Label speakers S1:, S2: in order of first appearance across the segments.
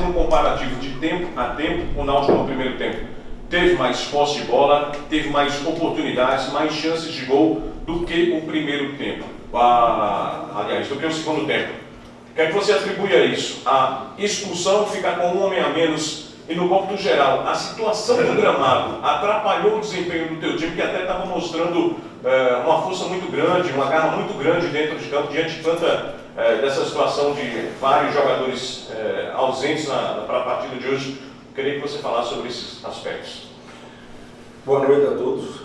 S1: fazendo um comparativo de tempo a tempo, o Náutico no primeiro tempo teve mais posse de bola, teve mais oportunidades, mais chances de gol do que o primeiro tempo. Aliás, do que o segundo tempo. O que é que você atribui a isso? A expulsão, ficar com um homem a menos, e no cômputo geral, a situação do gramado atrapalhou o desempenho do teu time, que até estava mostrando uma força muito grande, uma garra muito grande dentro de campo, diante de tanta dessa situação de vários jogadores ausentes para a partida de hoje. Queria que você falasse sobre esses aspectos.
S2: Boa noite a todos.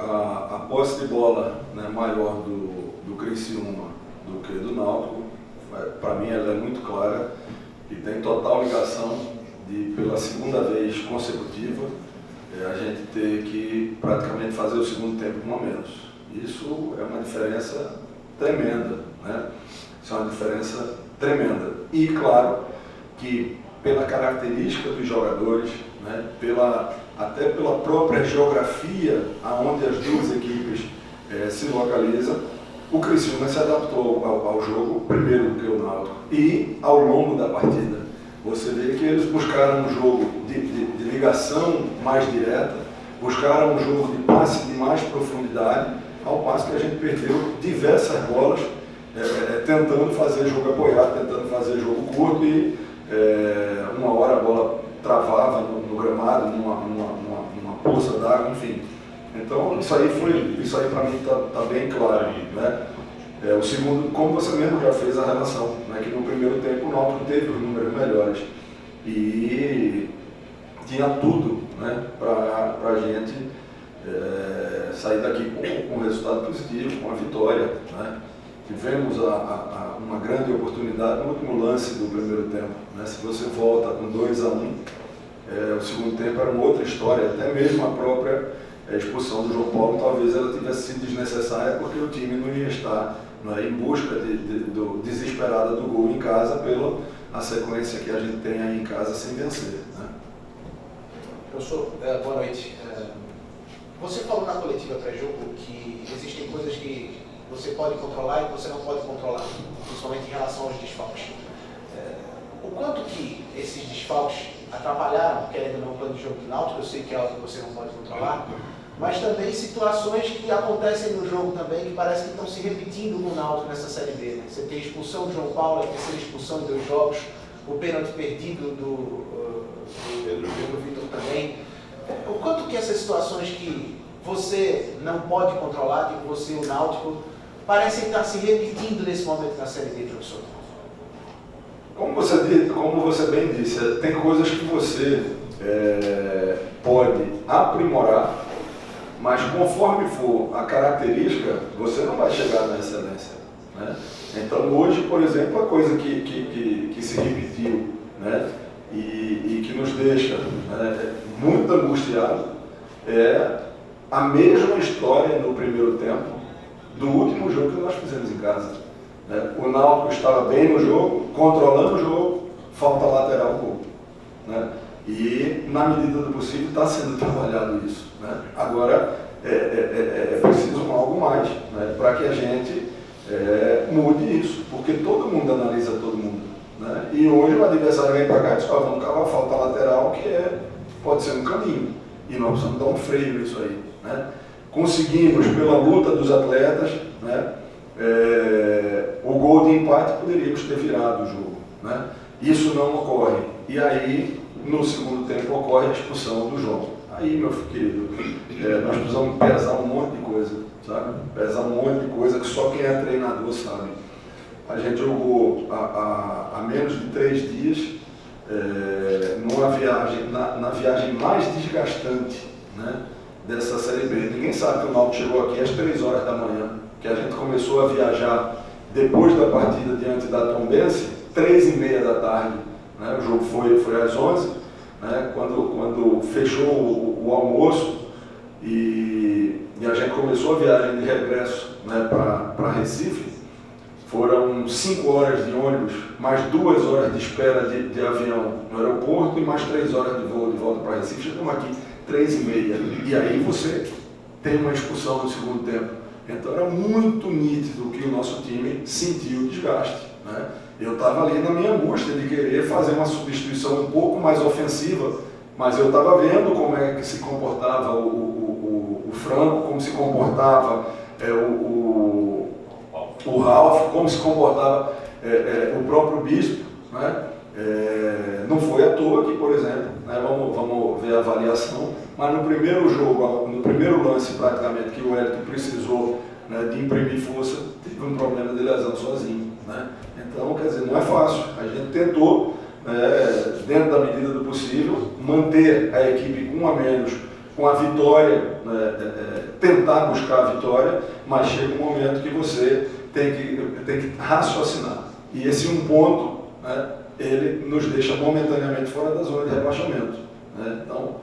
S2: A posse de bola, né, maior do Criciúma do que do Náutico, para mim ela é muito clara e tem total ligação de, pela segunda vez consecutiva, a gente ter que praticamente fazer o segundo tempo com um a menos. Isso é uma diferença tremenda, né? Isso é uma diferença tremenda. E claro que pela característica dos jogadores, né, até pela própria geografia aonde as duas equipes se localizam, o Criciúma se adaptou ao jogo primeiro do que o Náutico e ao longo da partida. Você vê que eles buscaram um jogo de ligação mais direta, buscaram um jogo de passe de mais profundidade, ao passo que a gente perdeu diversas bolas tentando fazer jogo apoiado, tentando fazer jogo curto e uma hora a bola travava no gramado, numa poça d'água, enfim. Então isso aí para mim está bem claro, né? O segundo, como você mesmo já fez a relação, né, que no primeiro tempo o Náutico teve os números melhores e tinha tudo, né, para a gente sair daqui com um resultado positivo, com a vitória, né? Tivemos uma grande oportunidade no último lance do primeiro tempo, né? Se você volta com 2-1, o segundo tempo era uma outra história, até mesmo a própria expulsão do João Paulo talvez ela tivesse sido desnecessária porque o time não ia estar, né, em busca desesperada do gol em casa pela sequência que a gente tem aí em casa sem vencer, né?
S3: Professor, boa noite. Você falou na coletiva pré-jogo que existem coisas que você pode controlar e que você não pode controlar, principalmente em relação aos desfalques. O quanto que esses desfalques atrapalharam, querendo ou não, o plano de jogo do Náutico, eu sei que é algo que você não pode controlar, mas também situações que acontecem no jogo também, que parece que estão se repetindo no Náutico nessa Série B, né? Você tem a expulsão do João Paulo, a terceira expulsão em 2 jogos, o pênalti perdido do Pedro Vitor também. O quanto que essas situações que você não pode controlar, tipo você e o Náutico, parecem estar se repetindo nesse momento na Série B, professor?
S2: Como você bem disse, tem coisas que você pode aprimorar, mas conforme for a característica, você não vai chegar na excelência, né? Então hoje, por exemplo, a coisa que se repetiu, né, e que nos deixa, né, muito angustiado é a mesma história no primeiro tempo do último jogo que nós fizemos em casa. O Náutico estava bem no jogo, controlando o jogo, falta lateral, gol, né? E na medida do possível está sendo trabalhado isso, né? Agora é preciso algo mais, né, para que a gente mude isso, porque todo mundo analisa todo mundo, né? E hoje o adversário vem para cá e diz: vamos cavar a falta lateral, que pode ser um caminho, e nós precisamos dar um freio nisso aí, né? Conseguimos, pela luta dos atletas, né, o gol de empate, poderíamos ter virado o jogo, né? Isso não ocorre. E aí, no segundo tempo, ocorre a expulsão do João. Aí, meu querido, nós precisamos pesar um monte de coisa, sabe? Pesar um monte de coisa que só quem é treinador sabe. A gente jogou há menos de 3 dias, numa viagem, na viagem mais desgastante, né, dessa Série B. Ninguém sabe que o Náutico chegou aqui às 3 horas da manhã, que a gente começou a viajar depois da partida diante da Tombense, 3h30 da tarde, né? O jogo foi às 11, né? Quando fechou o almoço e a gente começou a viagem de regresso, né, para Recife, foram 5 horas de ônibus, mais 2 horas de espera de avião no aeroporto e mais 3 horas de voo de volta para Recife. Chegamos aqui 3h30, e aí você tem uma expulsão no segundo tempo. Então era muito nítido que o nosso time sentiu o desgaste, né? Eu estava ali na minha angústia de querer fazer uma substituição um pouco mais ofensiva, mas eu estava vendo como é que se comportava o Franco, como se comportava o Ralf, como se comportava o próprio Bispo, né? Não foi à toa que, por exemplo, né, vamos ver a avaliação, mas no primeiro jogo, no primeiro lance praticamente que o Wellington precisou, né, de imprimir força, teve um problema de lesão sozinho, né? Então, quer dizer, não é fácil. A gente tentou, dentro da medida do possível, manter a equipe com um a menos, com a vitória, tentar buscar a vitória, mas chega um momento que você tem que raciocinar. E esse um ponto, né, ele nos deixa momentaneamente fora da zona de rebaixamento, né? Então,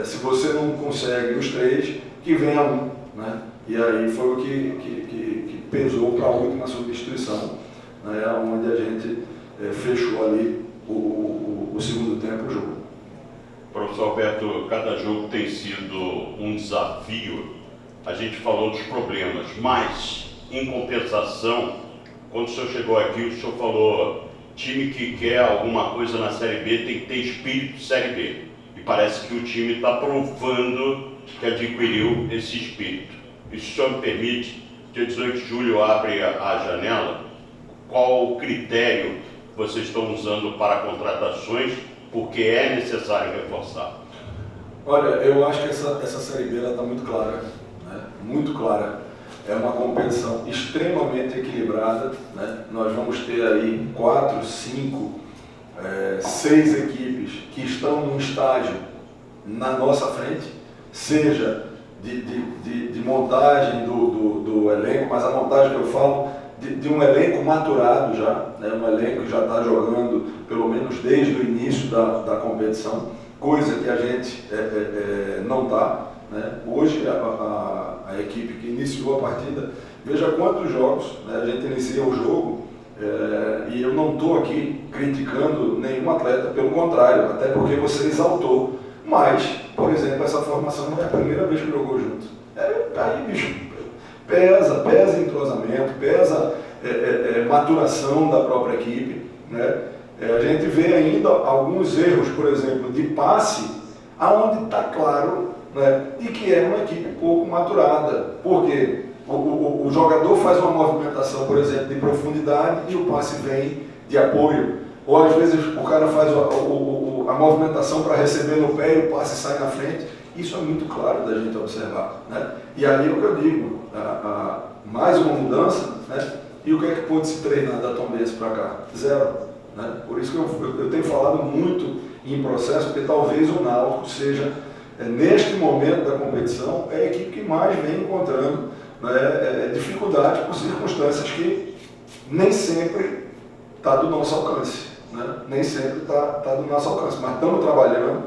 S2: se você não consegue os 3, que venha um, né? E aí foi o que pesou para a última substituição, né, onde a gente fechou ali o segundo tempo o jogo.
S4: Professor Alberto, cada jogo tem sido um desafio. A gente falou dos problemas, mas, em compensação, quando o senhor chegou aqui, o senhor falou: time que quer alguma coisa na Série B tem que ter espírito de Série B. E parece que o time está provando que adquiriu esse espírito. E se o senhor me permite, dia 18 de julho abre a janela. Qual o critério que vocês estão usando para contratações? Porque é necessário reforçar.
S2: Olha, eu acho que essa Série B está muito clara, né? Muito clara. É uma competição extremamente equilibrada, né? Nós vamos ter aí 4, 5, 6 equipes que estão num estágio na nossa frente, seja de montagem do elenco, mas a montagem que eu falo de um elenco maturado já, né? Um elenco que já está jogando pelo menos desde o início da competição, coisa que a gente não está, né? Hoje a equipe que iniciou a partida, veja quantos jogos, né? A gente inicia o jogo e eu não estou aqui criticando nenhum atleta, pelo contrário, até porque você exaltou, mas, por exemplo, essa formação não é a primeira vez que jogou junto. Aí, bicho, pesa entrosamento, pesa maturação da própria equipe, né? A gente vê ainda alguns erros, por exemplo, de passe, aonde está claro, né, de que é uma equipe pouco maturada. Por quê? O jogador faz uma movimentação, por exemplo, de profundidade e o passe vem de apoio. Ou às vezes o cara faz a movimentação para receber no pé e o passe sai na frente. Isso é muito claro da gente observar, né? E aí é o que eu digo, mais uma mudança, né? E o que é que pôde se treinar da Tombense para cá? Zero, né? Por isso que eu tenho falado muito em processo, porque talvez o Náutico seja, neste momento da competição, a equipe que mais vem encontrando, né, dificuldade por circunstâncias que nem sempre está do nosso alcance, né? Nem sempre está do nosso alcance, mas estamos trabalhando,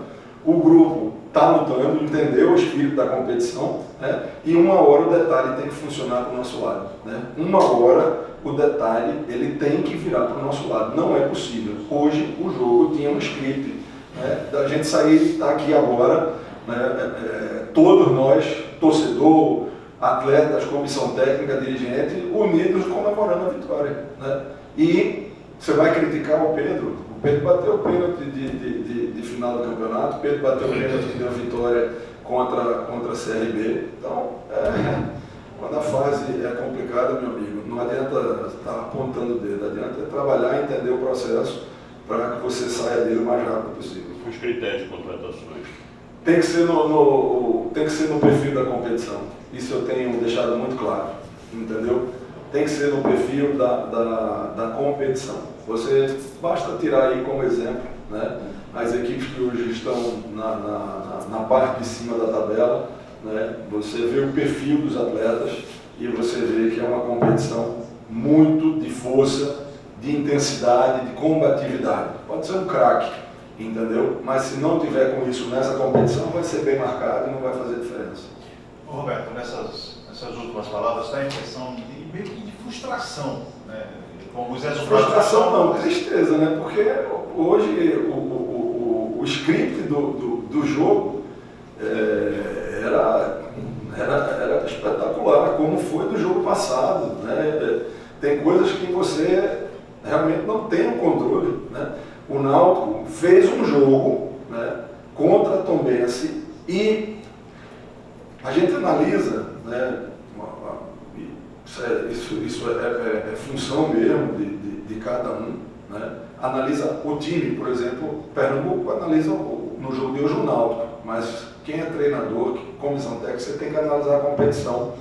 S2: o grupo está lutando, entendeu o espírito da competição, né? E uma hora o detalhe tem que funcionar para o nosso lado, né? Uma hora o detalhe ele tem que virar para o nosso lado, não é possível. Hoje o jogo tinha um script, né, da gente sair, estar aqui agora, né, todos nós, torcedor, atletas, comissão técnica, dirigente, unidos comemorando a vitória, né? E você vai criticar o Pedro bateu o pênalti de final do campeonato, o Pedro bateu o pênalti que deu vitória contra a CRB. Então, quando a fase é complicada, meu amigo, não adianta estar apontando o dedo, adianta trabalhar e entender o processo para que você saia dele o mais rápido possível.
S4: Os critérios de contratações.
S2: Tem que ser no perfil da competição. Isso eu tenho deixado muito claro, entendeu? Tem que ser no perfil da competição. Você basta tirar aí como exemplo, né, as equipes que hoje estão na parte de cima da tabela, né? Você vê o perfil dos atletas e você vê que é uma competição muito de força, de intensidade, de combatividade. Pode ser um craque, entendeu? Mas se não tiver com isso nessa competição, vai ser bem marcado e não vai fazer diferença.
S5: Ô Roberto, nessas últimas palavras dá a impressão de meio que de frustração, né? Com os resultados.
S2: Frustração não, tristeza, né? Porque hoje o script do jogo era espetacular, como foi do jogo passado, né? Tem coisas que você realmente não tem o controle, né? O Náutico fez um jogo, né, contra a Tombense e a gente analisa, né, isso é função mesmo de cada um, né? Analisa o time, por exemplo, Pernambuco analisa no jogo de hoje o Náutico, mas quem é treinador, comissão técnica, você tem que analisar a competição.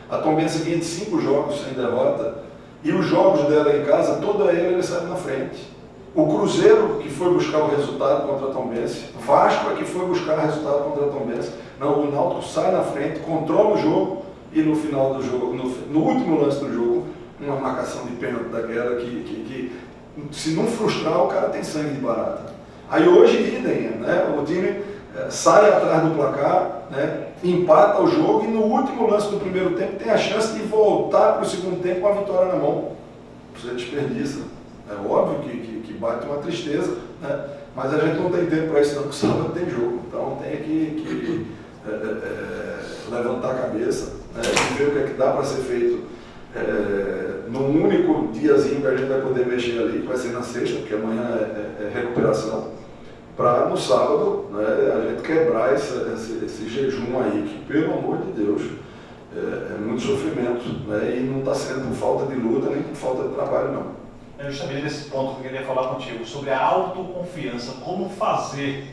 S2: A Tombense vinha de 5 jogos sem derrota e os jogos dela em casa, toda ele sai na frente. O Cruzeiro, que foi buscar o resultado contra a Tombense, Vasco é que foi buscar o resultado contra a Tombense. Não, o Náutico sai na frente, controla o jogo e no final do jogo, no último lance do jogo, uma marcação de pênalti daquela que se não frustrar, o cara tem sangue de barata. Aí hoje, idem, né? O time sai atrás do placar, né? Empata o jogo e no último lance do primeiro tempo tem a chance de voltar para o segundo tempo com a vitória na mão. Você desperdiça. É óbvio que bate uma tristeza, né? Mas a gente não tem tempo para isso não, porque sábado tem jogo. Então tem que levantar a cabeça, né? E ver o que é que dá para ser feito num único diazinho que a gente vai poder mexer ali, que vai ser na sexta, porque amanhã é recuperação, para no sábado, né, a gente quebrar esse jejum aí, que pelo amor de Deus é muito sofrimento, né? E não está sendo por falta de luta nem por falta de trabalho não.
S5: É justamente nesse ponto que eu queria falar contigo, sobre a autoconfiança, como fazer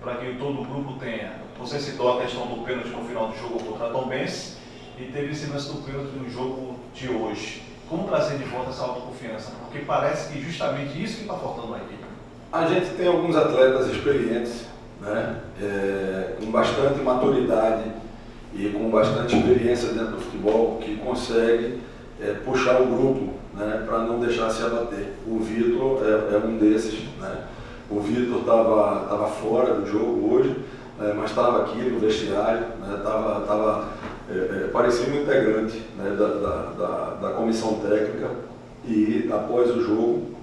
S5: para que todo o grupo tenha. Você citou a questão do pênalti no final do jogo contra a Tombense e teve esse lance do pênalti no jogo de hoje. Como trazer de volta essa autoconfiança? Porque parece que justamente isso que está faltando na equipe.
S2: A gente tem alguns atletas experientes, né, com bastante maturidade e com bastante experiência dentro do futebol, que conseguem puxar o grupo, né, para não deixar se abater. O Vitor é um desses, né? O Vitor estava fora do jogo hoje, mas estava aqui no vestiário, né? Parecia um integrante, né, da comissão técnica e após o jogo,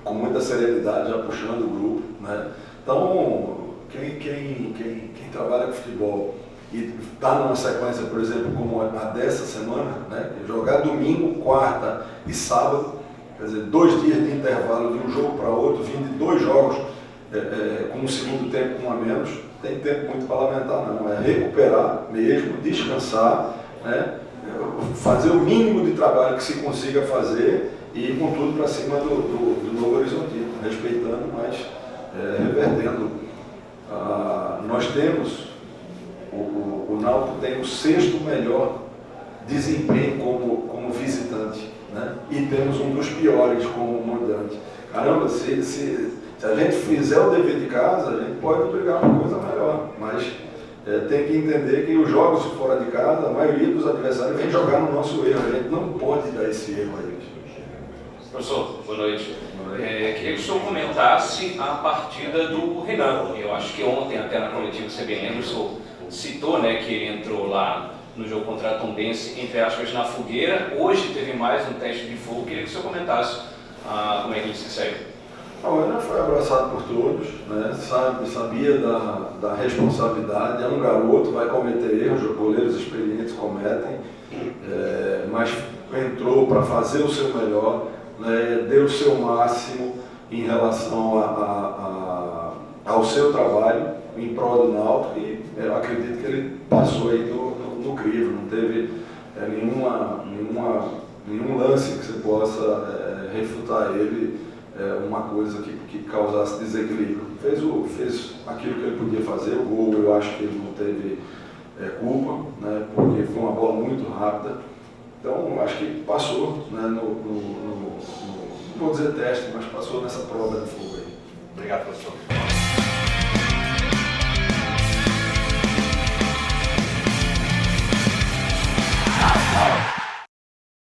S2: com muita serenidade, já puxando o grupo, né? Então, quem trabalha com futebol e está numa sequência, por exemplo, como a dessa semana, né? Jogar domingo, quarta e sábado, quer dizer, 2 dias de intervalo de um jogo para outro, vindo de 2 jogos com um segundo tempo com um a menos, tem tempo muito para lamentar não, é recuperar mesmo, descansar, né? Fazer o mínimo de trabalho que se consiga fazer e ir com tudo para cima do Novo Horizontino, respeitando, mas revertendo. Nós temos, o Náutico tem o 6º melhor desempenho como visitante, né? E temos um dos piores como mandante. Caramba, se a gente fizer o dever de casa, a gente pode brigar uma coisa melhor, mas tem que entender que os jogos fora de casa, a maioria dos adversários vem jogar no nosso erro, a gente não pode dar esse erro a eles.
S6: Professor, boa noite. Queria que o senhor comentasse a partida do Renan. Eu acho que ontem, até na coletiva, você bem lembra, o senhor citou, né, que ele entrou lá no jogo contra a Tombense, entre aspas, na fogueira. Hoje teve mais um teste de fogo. Queria que o senhor comentasse como é que ele se segue.
S2: O Renan foi abraçado por todos, né? Sabia da responsabilidade, é um garoto, vai cometer erros, os goleiros experientes cometem, mas entrou para fazer o seu melhor, né? Deu o seu máximo em relação ao seu trabalho em prol do Náutico e eu acredito que ele passou aí no crivo, não teve nenhum lance que você possa refutar ele, uma coisa que causasse desequilíbrio. Fez aquilo que ele podia fazer, o gol eu acho que ele não teve culpa, né, porque foi uma bola muito rápida. Então acho que passou, né, não vou dizer teste, mas passou nessa prova de fogo aí.
S3: Obrigado, professor.